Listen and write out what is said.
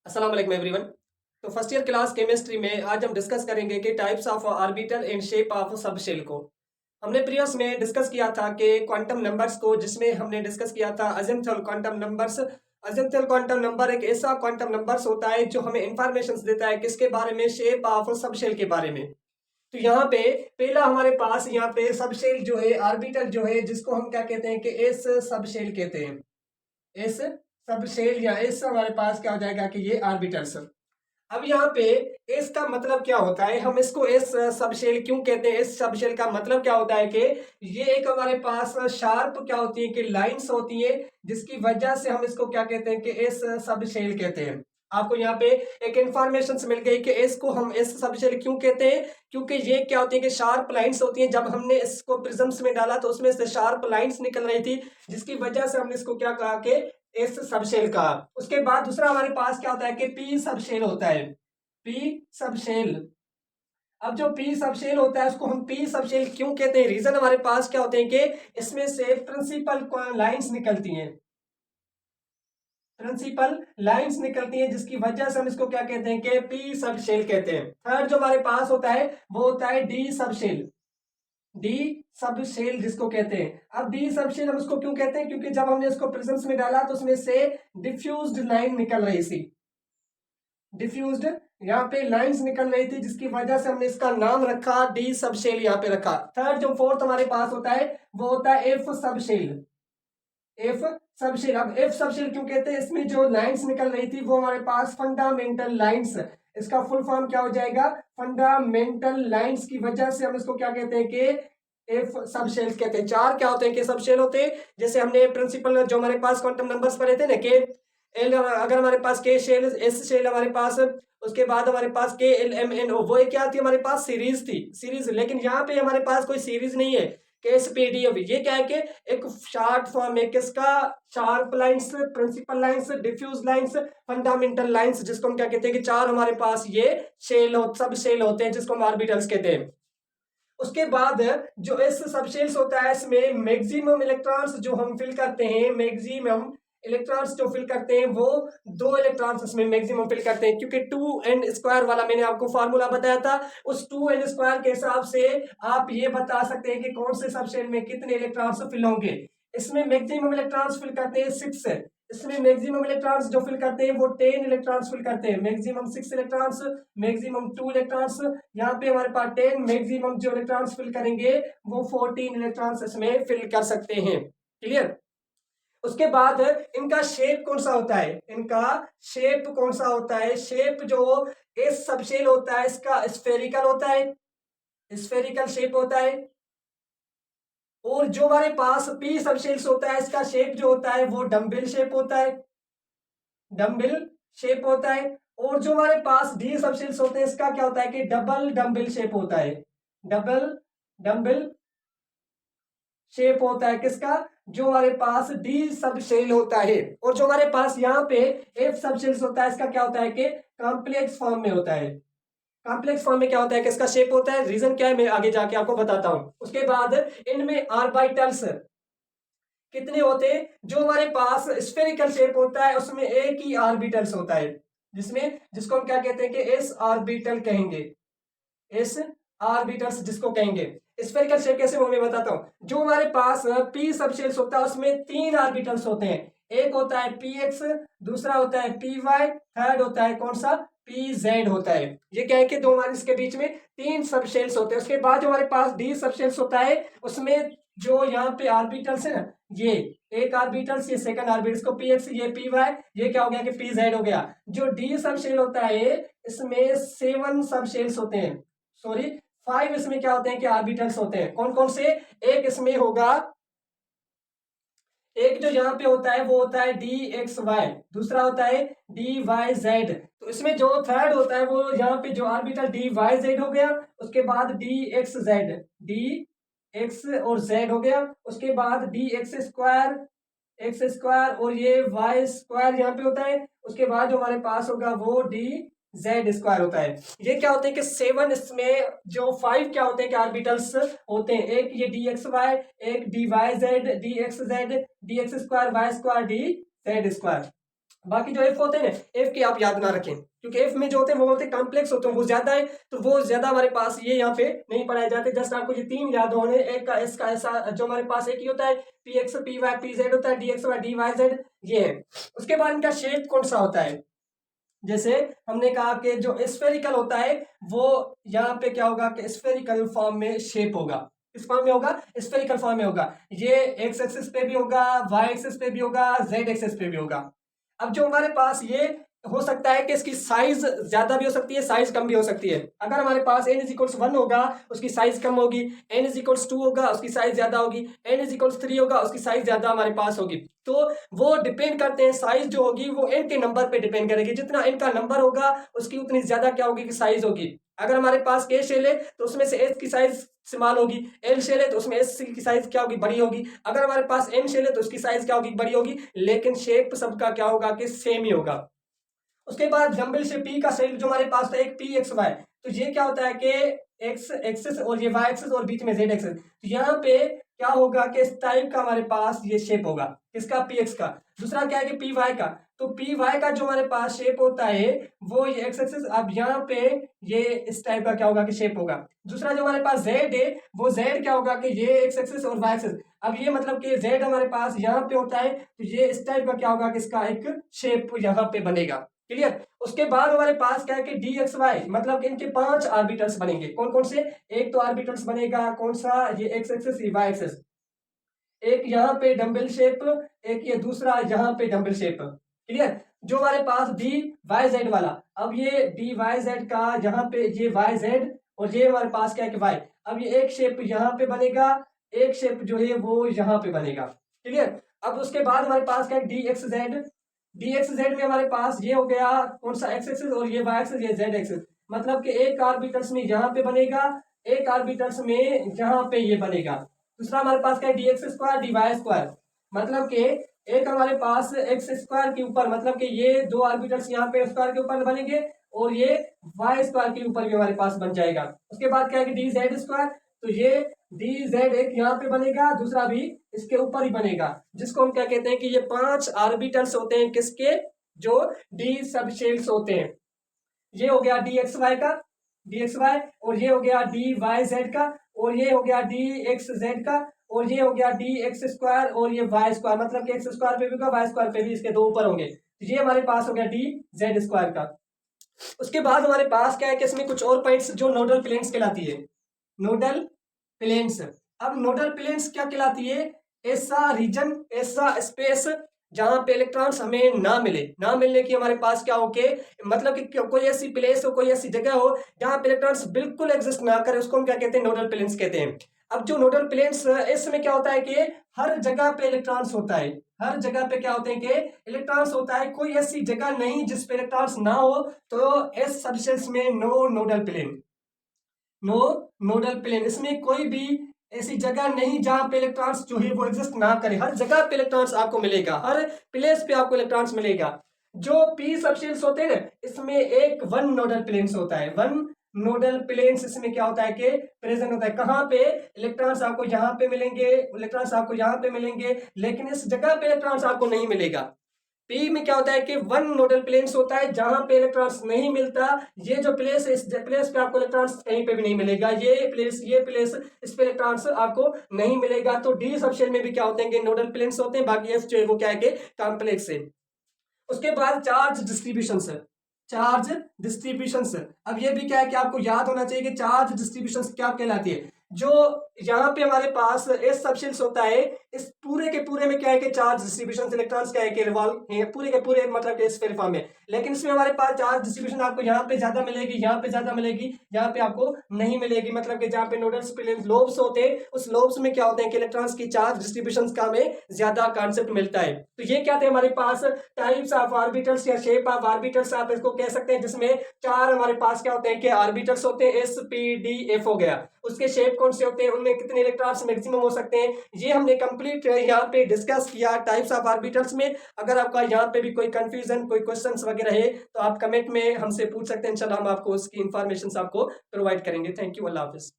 अस्सलाम वालेकुम एवरीवन। तो फर्स्ट ईयर क्लास केमिस्ट्री में आज हम डिस्कस करेंगे कि types of orbital and shape of subshell को। हमने प्रीवियस में डिस्कस किया था कि क्वांटम नंबर्स को, जिसमें हमने डिस्कस किया था अज़िमुथल क्वांटम नंबर्स। अज़िमुथल क्वांटम नंबर एक ऐसा क्वांटम नंबर्स होता है जो हमें इंफॉर्मेशन देता है किसके बारे में, शेप ऑफ सबशेल के बारे में। तो यहाँ पे पहला हमारे पास यहाँ पे सबशेल जो है, ऑर्बिटल जो है, जिसको हम क्या कहते हैं कि एस सबशेल कहते हैं। एस सब शेल या एस हमारे पास क्या हो जाएगा कि ये ऑर्बिटल्स। अब यहाँ पे एस का मतलब क्या होता है, हम इसको एस सब शेल क्यों कहते हैं? एस सब शेल का मतलब क्या होता है कि ये एक हमारे पास शार्प क्या होती है कि लाइंस होती है, जिसकी वजह से हम इसको क्या कहते हैं कि एस सब शेल कहते हैं। आपको यहाँ पे एक इंफॉर्मेशन मिल गई कि एस को हम एस सब शेल क्यों कहते हैं, क्योंकि ये क्या होती है कि शार्प लाइंस होती हैं। जब हमने इसको प्रिज्म्स में डाला तो उसमें से शार्प लाइंस निकल रही थी, जिसकी वजह से हमने इसको क्या कहा कि एस सबशेल का। उसके बाद दूसरा हमारे पास क्या होता है कि पी सबशेल होता है। P subshell. अब जो पी सबशेल होता है उसको हम पी सबशेल क्यों कहते हैं? रीजन हमारे पास क्या होते हैं कि इसमें से प्रिंसिपल लाइंस निकलती हैं। प्रिंसिपल लाइंस निकलती हैं, जिसकी वजह से हम इसको क्या कहते हैं कि पी सबशेल कहते हैं। थर्ड जो हमारे पास होता है वो होता है D subshell. D sub shell जिसको कहते हैं। अब डी सब शेल हम उसको क्यों कहते हैं? क्योंकि जब हमने इसको प्रिज्म्स में डाला तो उसमें से डिफ्यूज्ड लाइन निकल रही थी। डिफ्यूज्ड यहाँ पे लाइंस निकल रही थी, जिसकी वजह से हमने इसका नाम रखा डी सब शेल यहाँ पे रखा। थर्ड जो फोर्थ हमारे पास होता है वो होता है F sub shell. F sub shell. अब एफ सब शेल क्यों कहते हैं? इसमें जो लाइंस निकल रही थी वो हमारे पास फंडामेंटल लाइंस, इसका फुल फॉर्म क्या हो जाएगा? फंडामेंटल लाइंस की वजह से हम इसको क्या कहते हैं कि एफ सब शेल कहते हैं। चार क्या होते हैं कि सब शेल होते हैं। जैसे हमने प्रिंसिपल जो हमारे पास क्वांटम नंबर्स पढ़े थे ना कि एल, अगर हमारे पास के शेल, एस शेल हमारे पास, उसके बाद हमारे पास के एल एम एन ओ, वो एक क्या थी हमारे पास? सीरीज थी, सीरीज। लेकिन यहाँ पे हमारे पास कोई सीरीज नहीं है। केस पीडीएफ ये क्या है कि एक शॉर्ट फॉर्म है किसका? Sharp lines, principal lines, diffuse lines, fundamental lines, जिसको हम क्या कहते हैं कि चार हमारे पास ये शेल हो, सब शेल होते हैं, जिसको हम ऑर्बिटल्स कहते हैं। उसके बाद जो एस सबशेल्स होता है इसमें मैक्सिमम इलेक्ट्रॉन्स जो हम फिल करते हैं, मैक्सिमम इलेक्ट्रॉन्स जो फिल करते हैं वो दो इलेक्ट्रॉन्स इसमें मैक्सिमम फिल करते हैं, क्योंकि 2n² वाला मैंने आपको फार्मूला बताया था। उस 2n² के हिसाब से आप ये बता सकते हैं कि कौन से सबशेल में कितने इलेक्ट्रॉन्स फिल होंगे। इसमें मैक्सिमम इलेक्ट्रॉन्स फिल करते हैं 6। इसमें मैक्सिमम इलेक्ट्रॉन्स जो फिल करते हैं वो 10 इलेक्ट्रॉन्स फिल करते हैं। Maximum 6 electrons, maximum 2 electrons. यहाँ पे हमारे पास 10, मैक्सिमम जो इलेक्ट्रॉन्स फिल करेंगे वो 14 इलेक्ट्रॉन्स इसमें फिल कर सकते हैं। क्लियर? उसके बाद इनका शेप कौन सा होता है? इनका शेप कौन सा होता है? शेप जो एस सबशेल होता है इसका स्फेरिकल होता है, स्फेरिकल शेप होता है। और जो हमारे पास पी सबशेल्स होता है इसका शेप जो होता है वो डम्बल शेप होता है, डम्बल शेप होता है। और जो हमारे पास डी सबशेल्स होते हैं इसका क्या होता है कि डबल डम्बल शेप होता है, डबल डम्बल शेप होता है। किसका? जो हमारे पास डी सबशेल होता है। और जो हमारे पास यहाँ पे एफ सबशेल्स होता है इसका क्या होता है कि कॉम्प्लेक्स फॉर्म में होता है। कॉम्प्लेक्स फॉर्म में क्या होता है कि इसका शेप होता है। रीजन क्या है मैं आगे जाके आपको बताता हूं। उसके बाद इनमें ऑर्बिटल्स कितने होते हैं? जो हमारे पास स्फेरिकल शेप होता है उसमें एक ही ऑर्बिटल्स होता है, जिसमें जिसको हम क्या कहते हैं कि एस ऑर्बिटल कहेंगे। एस ऑर्बिटल्स जिसको कहेंगे। स्फेरिकल शेप कैसे वो मैं बताता हूं। जो हमारे पास पी सबशेल्स होता है उसमें तीन ऑर्बिटल्स होते हैं। एक होता है पी एक्स, दूसरा होता है पी वाई, थर्ड होता है कौन सा? पी जेड होता है। ये क्या है कि दो मान इसके बीच में तीन सबशेल्स होते हैं। उसके बाद जो हमारे पास डी सबशेल्स होता है उसमें जो यहाँ पे ऑर्बिटल्स है ना, ये एक ऑर्बिटल्स, ये सेकंड ऑर्बिटल्स को पी एक्स, ये पी वाई, ये क्या हो गया कि पी जेड हो गया। जो डी सबशेल होता है इसमें 7 सबशेल्स होते हैं, सॉरी 5 इसमें क्या होते हैं कि ऑर्बिटल्स होते हैं। कौन कौन से? एक इसमें होगा, एक जो यहाँ पे होता है वो होता है डी एक्स वाई, दूसरा होता है डी वाई जेड। तो इसमें जो थर्ड होता है वो यहाँ पे जो ऑर्बिटल डी वाई जेड हो गया, उसके बाद D X Z, D x और जेड हो गया। उसके बाद D X square, x square, और ये वाई स्क्वायर यहाँ पे होता है। उसके बाद जो हमारे पास होगा वो डी जेड स्क्वायर होता है। ये क्या होते हैं कि 7, इसमें जो 5 क्या होते हैं कि ऑर्बिटल्स होते हैं। एक ये डी एक्स वाई, एक D Y Z, D X Z, D X square, Y square, D Z square. बाकी जो एफ होते हैं ना, एफ के आप याद ना रखें, क्योंकि एफ में जो होते हैं वो होते हैं कॉम्प्लेक्स होते हैं, वो ज्यादा है, तो वो ज्यादा हमारे पास ये यहाँ पे नहीं पढ़ाए जाते। जस्ट आपको ये तीन याद होने, एक का इसका ऐसा जो हमारे पास एक ही होता है P X P Y P Z होता है, D X Y D Y Z, ये है। उसके बाद इनका शेप कौन सा होता है, जैसे हमने कहा कि जो स्फेरिकल होता है वो यहाँ पे क्या होगा कि स्फेरिकल फॉर्म में शेप होगा, इस फॉर्म में होगा, स्फेरिकल फॉर्म में होगा, ये एक्स एक्सिस पे भी होगा, वाई एक्सिस पे भी होगा, जेड एक्सिस पे भी होगा। अब जो हमारे पास ये हो सकता है कि इसकी साइज ज्यादा भी हो सकती है, साइज कम भी हो सकती है। अगर हमारे पास n इज इक्वल्स 1 होगा उसकी साइज कम होगी, n इज इक्वल्स 2 होगा उसकी साइज ज्यादा होगी, n इज इक्वल्स 3 होगा उसकी साइज ज्यादा हमारे पास होगी। तो वो डिपेंड करते हैं, साइज जो होगी वो n के नंबर पे डिपेंड करेगी, जितना n का नंबर होगा उसकी उतनी ज्यादा क्या होगी कि साइज होगी। अगर हमारे पास K शेल है तो उसमें से S की साइज स्मॉल होगी, L शेल है तो उसमें S की साइज क्या होगी, बड़ी होगी। अगर हमारे पास M शेल है तो उसकी साइज क्या होगी, बड़ी होगी, लेकिन शेप सबका क्या होगा कि सेम ही होगा। उसके बाद जंबल से पी का शेप जो हमारे पास था एक पी एक्स वाई, तो ये क्या होता है कि एक्स एक्सिस और ये वाई एक्सिस और बीच में जेड एक्सिस, तो यहाँ पे क्या होगा कि इस टाइप का हमारे पास ये शेप होगा, किसका, पी एक्स का। दूसरा क्या है कि पी वाई का, तो पी वाई का जो हमारे पास शेप होता है वो ये एक्स एक्सिस, अब यहाँ पे ये इस टाइप का क्या होगा कि शेप होगा। दूसरा जो हमारे पास जेड है वो जेड क्या होगा कि ये एक्स एक्सिस और वाई एक्सिस, अब ये मतलब कि जेड हमारे पास यहाँ पे होता है, तो ये इस टाइप का क्या होगा कि इसका एक शेप यहाँ पे बनेगा। क्लियर। उसके बाद हमारे पास क्या है कि डी एक्स वाई, मतलब इनके 5 आर्बिटल्स बनेंगे। कौन कौन से, एक तो आर्बिटल्स बनेगा कौन सा, ये एक्स एक्सिस, ये वाई एक्सिस, एक यहाँ पे डंबल शेप, एक ये दूसरा यहाँ पे डंबल शेप। क्लियर। जो हमारे पास डी वाई जेड वाला, अब ये डी वाई जेड का यहाँ पे ये वाई जेड, और ये हमारे पास क्या है कि वाई, अब ये एक शेप यहाँ पे बनेगा, एक शेप जो है वो यहाँ पे बनेगा। क्लियर। अब उसके बाद हमारे पास क्या है D X Z, D X Z में हमारे पास ये हो गया कौन सा, एक्स एक्सिस, और ये वाई एक्सिस, ये जेड एक्सिस, मतलब कि एक आर्बिटल्स में यहाँ पे बनेगा, एक आर्बिटल्स में यहाँ पे ये बनेगा। दूसरा हमारे पास क्या है D X square D Y square, मतलब कि एक हमारे पास एक्स स्क्वायर के ऊपर, मतलब कि ये दो आर्बिटल्स यहाँ पे स्क्वायर के ऊपर बनेंगे, और ये वाई स्क्वायर के ऊपर भी हमारे पास बन जाएगा। उसके बाद क्या है कि डी जेड स्क्वायर, तो ये डी जेड एक यहाँ पे बनेगा, दूसरा भी इसके ऊपर ही बनेगा, जिसको हम क्या कहते हैं कि ये 5 आर्बिटल्स होते हैं किसके, जो डी सब शेल्स होते हैं। ये हो गया डी एक्स वाई का, डी एक्स वाई, और ये हो गया डी वाई जेड का, और ये हो गया डी एक्स जेड का, और ये हो गया डी एक्स स्क्वायर, और ये वाई स्क्वायर, मतलब कि एक्स स्क्वायर पे भी होगा, वाई स्क्वायर पे भी, इसके दो ऊपर होंगे। तो ये हमारे पास हो गया डी जेड स्क्वायर का। उसके बाद हमारे पास क्या है कि इसमें कुछ और पॉइंट्स जो नोडल प्लेन्स कहलाती है, नोडल प्लेन्स। अब नोडल प्लेन्स क्या कहलाती है, ऐसा रीजन, ऐसा स्पेस जहां पे इलेक्ट्रॉन्स हमें ना मिले, ना मिलने की हमारे पास क्या हो के, मतलब कि कोई ऐसी प्लेस हो, कोई ऐसी जगह हो जहां पे इलेक्ट्रॉन्स बिल्कुल एग्जिस्ट ना करे, उसको हम क्या कहते हैं, नोडल प्लेन्स कहते हैं। अब जो नोडल प्लेन्स, इसमें क्या होता है कि हर जगह पे इलेक्ट्रॉन्स होता है, हर जगह पे क्या होते हैं कि इलेक्ट्रॉन्स होता है, कोई ऐसी जगह नहीं जिस पे इलेक्ट्रॉन्स ना हो, तो एस सबसेंस में no nodal plane, no nodal plane, इसमें कोई भी ऐसी जगह नहीं जहां पे इलेक्ट्रॉन्स जो है वो एग्जिस्ट ना करे, हर जगह पे इलेक्ट्रॉन्स आपको मिलेगा, हर प्लेस पे आपको इलेक्ट्रॉन्स मिलेगा। जो पी सबशेल्स होते हैं ना, इसमें एक वन नोडल प्लेन्स होता है, वन नोडल प्लेन्स इसमें क्या होता है कि प्रेजेंट होता है। कहां पे, इलेक्ट्रॉन्स आपको यहाँ पे मिलेंगे, इलेक्ट्रॉन्स आपको यहाँ पे मिलेंगे, लेकिन इस जगह पे इलेक्ट्रॉन्स आपको नहीं मिलेगा। पी में क्या होता है कि वन नोडल प्लेन्स होता है जहां पे इलेक्ट्रॉन्स नहीं मिलता, ये जो प्लेस है इस प्लेस पे आपको इलेक्ट्रॉन्स कहीं पे भी नहीं मिलेगा, ये प्लेस इस पे इलेक्ट्रॉन्स आपको नहीं मिलेगा। तो डी सबशेल में भी क्या होते हैं कि नोडल प्लेन्स होते हैं, बाकी एफ जो है वो क्या है कि कॉम्प्लेक्स है। उसके बाद चार्ज डिस्ट्रीब्यूशन है, चार्ज डिस्ट्रीब्यूशन। अब ये भी क्या है कि आपको याद होना चाहिए कि चार्ज डिस्ट्रीब्यूशन क्या कहलाती है। जो यहाँ पे हमारे पास एस सबशेल्स होता है, इस पूरे के पूरे में क्या है कि चार्ज डिस्ट्रीब्यूशन, इलेक्ट्रॉन्स क्या है कि रिवॉल्व है पूरे के पूरे, मतलब कि स्फीयर फॉर्म में, लेकिन इसमें हमारे पास चार्ज डिस्ट्रीब्यूशन आपको यहाँ पे ज्यादा मिलेगी, यहाँ पे ज्यादा मिलेगी, यहाँ पे आपको नहीं मिलेगी, मतलब कि जहाँ पे नोडल्स लोब्स होते हैं उस लोब्स में क्या होते हैं कि इलेक्ट्रॉन्स की चार्ज डिस्ट्रीब्यूशन का हमें ज्यादा कॉन्सेप्ट मिलता है। तो ये क्या थे हमारे पास टाइप्स ऑफ ऑर्बिटल्स या शेप ऑफ ऑर्बिटल्स आप इसको कह सकते हैं, जिसमें 4 हमारे पास क्या होते हैं कि ऑर्बिटल्स होते हैं, एस पी डी एफ हो गया। उसके शेप कौन से होते हैं, उनमें कितने इलेक्ट्रॉन्स मैक्सिमम हो सकते हैं, ये हमने कंप्लीट यहाँ पे डिस्कस किया टाइप्स ऑफ ऑर्बिटल्स में। अगर आपका यहाँ पे भी कोई कंफ्यूजन, कोई क्वेश्चंस वगैरह है तो आप कमेंट में हमसे पूछ सकते हैं, इंशाल्लाह हम आपको उसकी इंफॉर्मेशन आपको प्रोवाइड करेंगे। Thank you, Allah Hafiz.